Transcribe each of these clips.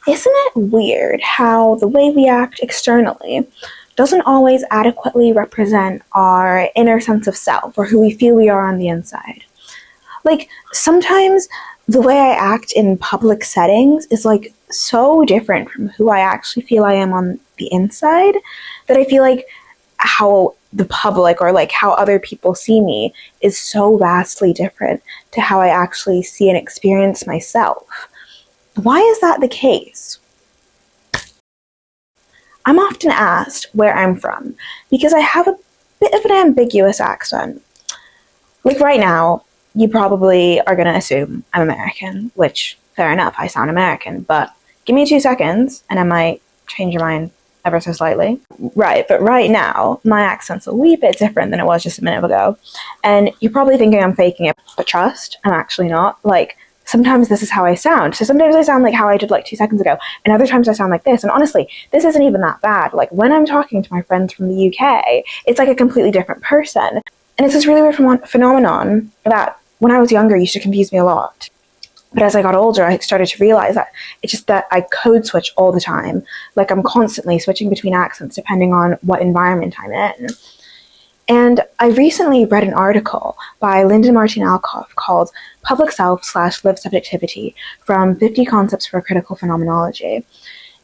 Isn't it weird how the way we act externally doesn't always adequately represent our inner sense of self or who we feel we are on the inside? Like, sometimes the way I act in public settings is like so different from who I actually feel I am on the inside that I feel like how the public or like how other people see me is so vastly different to how I actually see and experience myself. Why is that the case? I'm often asked where I'm from because I have a bit of an ambiguous accent. Like right now, you probably are going to assume I'm American, which, fair enough, I sound American, but give me 2 seconds and I might change your mind ever so slightly. Right, but right now, my accent's a wee bit different than it was just a minute ago. And you're probably thinking I'm faking it, but trust, I'm actually not. Like, sometimes this is how I sound. So sometimes I sound like how I did like 2 seconds ago, and other times I sound like this. And honestly, this isn't even that bad. Like, when I'm talking to my friends from the UK, it's like a completely different person. And it's this really weird phenomenon that when I was younger used to confuse me a lot. But as I got older, I started to realize that it's just that I code switch all the time. Like, I'm constantly switching between accents depending on what environment I'm in. And I recently read an article by Linda Martín Alcoff called Public Self / Lived Subjectivity from 50 Concepts for Critical Phenomenology.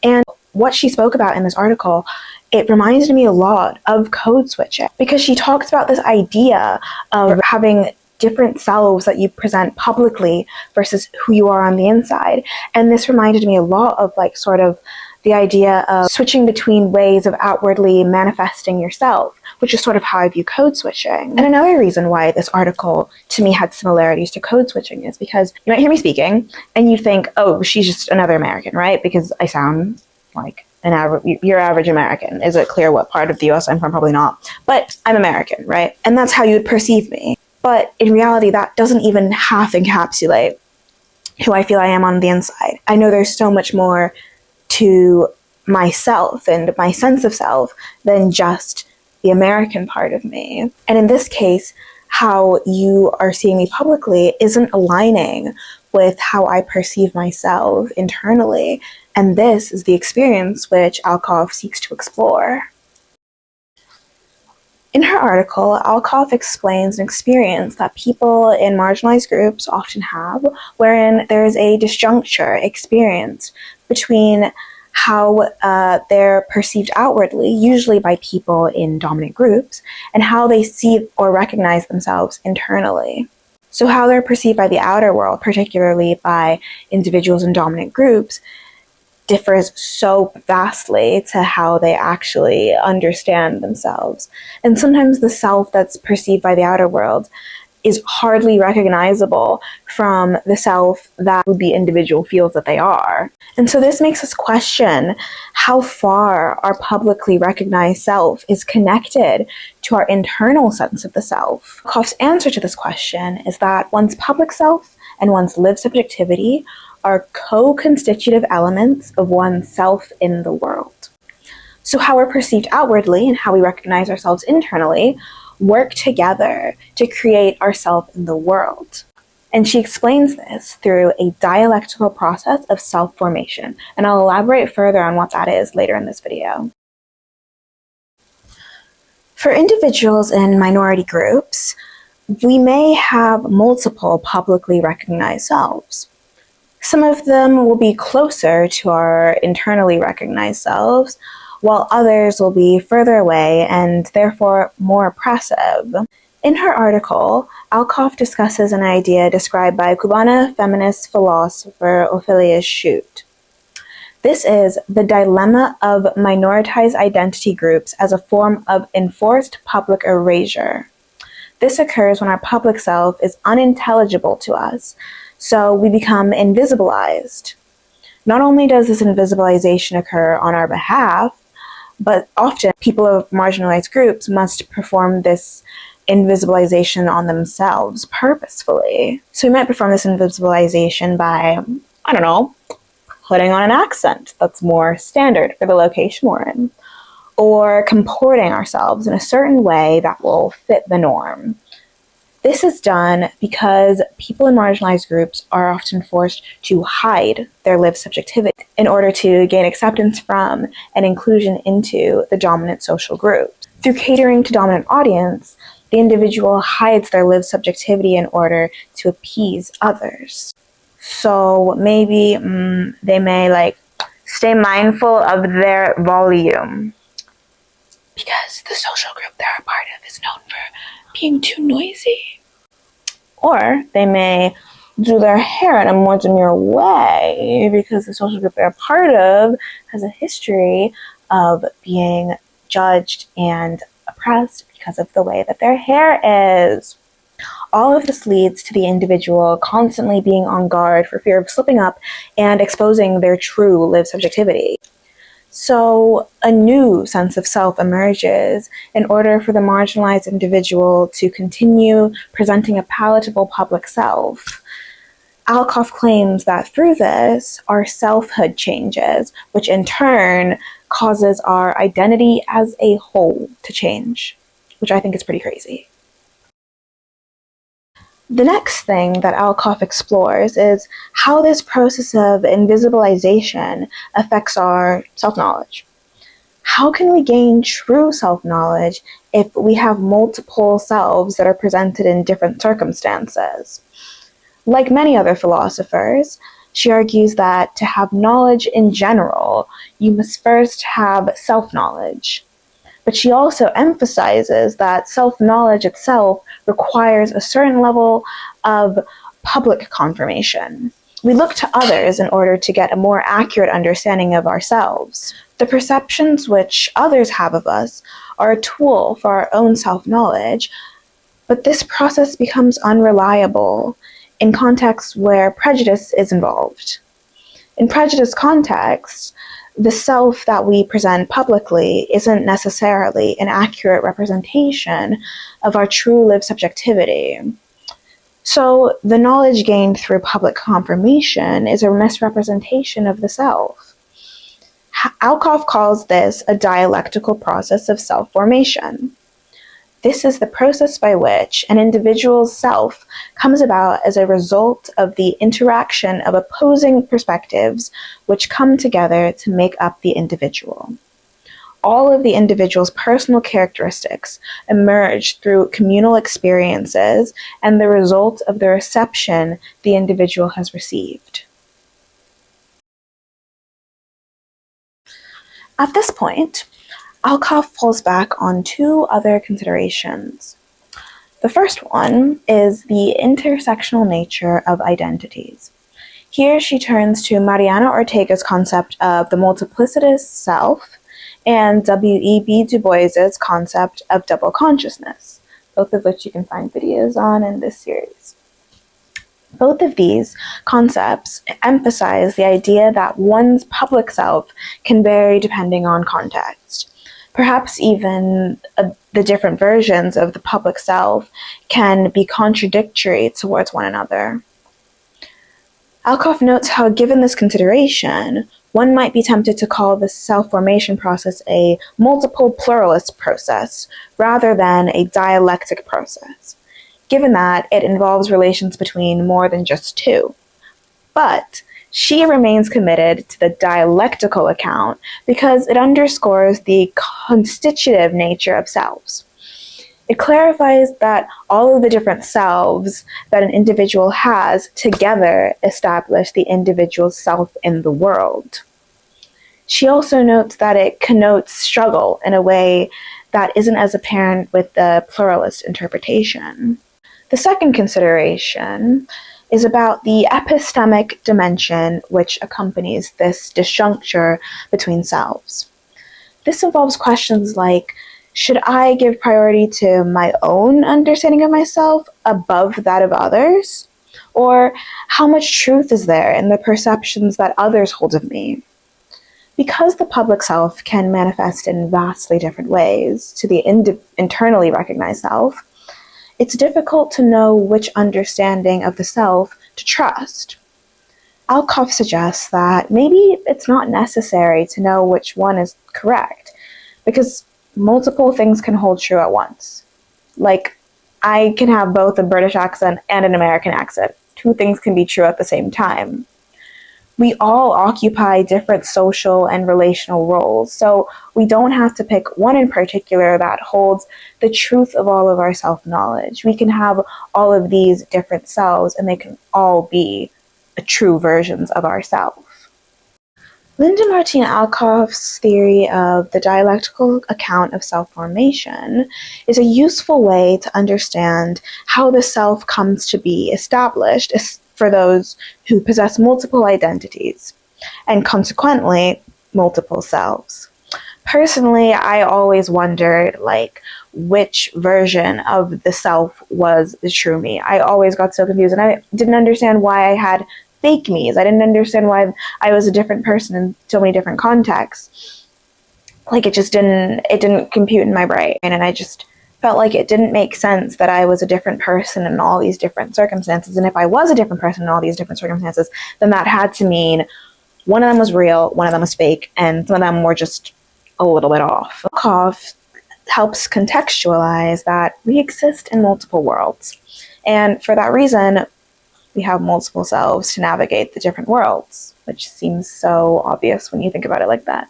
And what she spoke about in this article, it reminded me a lot of code switching, because she talks about this idea of having different selves that you present publicly versus who you are on the inside. And this reminded me a lot of like sort of the idea of switching between ways of outwardly manifesting yourself, which is sort of how I view code switching. And another reason why this article to me had similarities to code switching is because you might hear me speaking and you think, oh, she's just another American, right? Because I sound like your average American. Is it clear what part of the US I'm from? Probably not. But I'm American, right? And that's how you would perceive me. But in reality, that doesn't even half encapsulate who I feel I am on the inside. I know there's so much more to myself and my sense of self than just the American part of me. And in this case, how you are seeing me publicly isn't aligning with how I perceive myself internally. And this is the experience which Alcoff seeks to explore. In her article, Alcoff explains an experience that people in marginalized groups often have, wherein there is a disjuncture experienced between how they're perceived outwardly, usually by people in dominant groups, and how they see or recognize themselves internally. So how they're perceived by the outer world, particularly by individuals in dominant groups, differs so vastly to how they actually understand themselves. And sometimes the self that's perceived by the outer world is hardly recognizable from the self that the individual feels that they are. And so this makes us question how far our publicly recognized self is connected to our internal sense of the self. Alcoff's answer to this question is that one's public self and one's lived subjectivity are co-constitutive elements of oneself in the world. So how we're perceived outwardly and how we recognize ourselves internally work together to create ourself in the world. And she explains this through a dialectical process of self-formation, and I'll elaborate further on what that is later in this video. For individuals in minority groups, we may have multiple publicly recognized selves. Some of them will be closer to our internally recognized selves, while others will be further away and therefore more oppressive. In her article, Alcoff discusses an idea described by Cubana feminist philosopher Ophelia Schutt. This is the dilemma of minoritized identity groups as a form of enforced public erasure. This occurs when our public self is unintelligible to us, so we become invisibilized. Not only does this invisibilization occur on our behalf, but often people of marginalized groups must perform this invisibilization on themselves purposefully. So we might perform this invisibilization by, I don't know, putting on an accent that's more standard for the location we're in, or comporting ourselves in a certain way that will fit the norm. This is done because people in marginalized groups are often forced to hide their lived subjectivity in order to gain acceptance from and inclusion into the dominant social group. Through catering to dominant audience, the individual hides their lived subjectivity in order to appease others. So maybe they may stay mindful of their volume because the social group they're a part of is known for being too noisy. Or they may do their hair in a more demure way because the social group they're a part of has a history of being judged and oppressed because of the way that their hair is. All of this leads to the individual constantly being on guard for fear of slipping up and exposing their true lived subjectivity. So a new sense of self emerges in order for the marginalized individual to continue presenting a palatable public self. Alcoff claims that through this, our selfhood changes, which in turn causes our identity as a whole to change, which I think is pretty crazy. The next thing that Alcoff explores is how this process of invisibilization affects our self-knowledge. How can we gain true self-knowledge if we have multiple selves that are presented in different circumstances? Like many other philosophers, she argues that to have knowledge in general, you must first have self-knowledge. But she also emphasizes that self-knowledge itself requires a certain level of public confirmation. We look to others in order to get a more accurate understanding of ourselves. The perceptions which others have of us are a tool for our own self-knowledge, but this process becomes unreliable in contexts where prejudice is involved. In prejudice contexts, the self that we present publicly isn't necessarily an accurate representation of our true lived subjectivity. So the knowledge gained through public confirmation is a misrepresentation of the self. Alcoff calls this a dialectical process of self-formation. This is the process by which an individual's self comes about as a result of the interaction of opposing perspectives which come together to make up the individual. All of the individual's personal characteristics emerge through communal experiences and the result of the reception the individual has received. At this point, Alcoff falls back on two other considerations. The first one is the intersectional nature of identities. Here she turns to Mariana Ortega's concept of the multiplicitous self and W.E.B. Du Bois's concept of double consciousness, both of which you can find videos on in this series. Both of these concepts emphasize the idea that one's public self can vary depending on context. Perhaps even the different versions of the public self can be contradictory towards one another. Alcoff notes how, given this consideration, one might be tempted to call the self-formation process a multiple pluralist process rather than a dialectic process, given that it involves relations between more than just two. But she remains committed to the dialectical account because it underscores the constitutive nature of selves. It clarifies that all of the different selves that an individual has together establish the individual's self in the world. She also notes that it connotes struggle in a way that isn't as apparent with the pluralist interpretation. The second consideration is about the epistemic dimension which accompanies this disjuncture between selves. This involves questions like, should I give priority to my own understanding of myself above that of others? Or how much truth is there in the perceptions that others hold of me? Because the public self can manifest in vastly different ways to the internally recognized self, it's difficult to know which understanding of the self to trust. Alcoff suggests that maybe it's not necessary to know which one is correct, because multiple things can hold true at once. Like, I can have both a British accent and an American accent. Two things can be true at the same time. We all occupy different social and relational roles, so we don't have to pick one in particular that holds the truth of all of our self-knowledge. We can have all of these different selves, and they can all be true versions of ourselves. Linda Martín Alcoff's theory of the dialectical account of self-formation is a useful way to understand how the self comes to be established for those who possess multiple identities, and consequently, multiple selves. Personally, I always wondered, which version of the self was the true me. I always got so confused, and I didn't understand why I had fake me's. I didn't understand why I was a different person in so many different contexts. It didn't compute in my brain, and I just felt like it didn't make sense that I was a different person in all these different circumstances. And if I was a different person in all these different circumstances, then that had to mean one of them was real, one of them was fake, and some of them were just a little bit off. Alcoff helps contextualize that we exist in multiple worlds. And for that reason, we have multiple selves to navigate the different worlds, which seems so obvious when you think about it like that.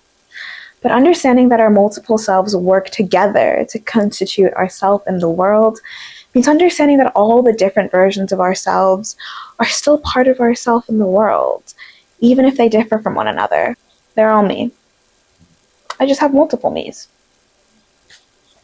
But understanding that our multiple selves work together to constitute ourself in the world means understanding that all the different versions of ourselves are still part of ourself in the world, even if they differ from one another. They're all me. I just have multiple me's.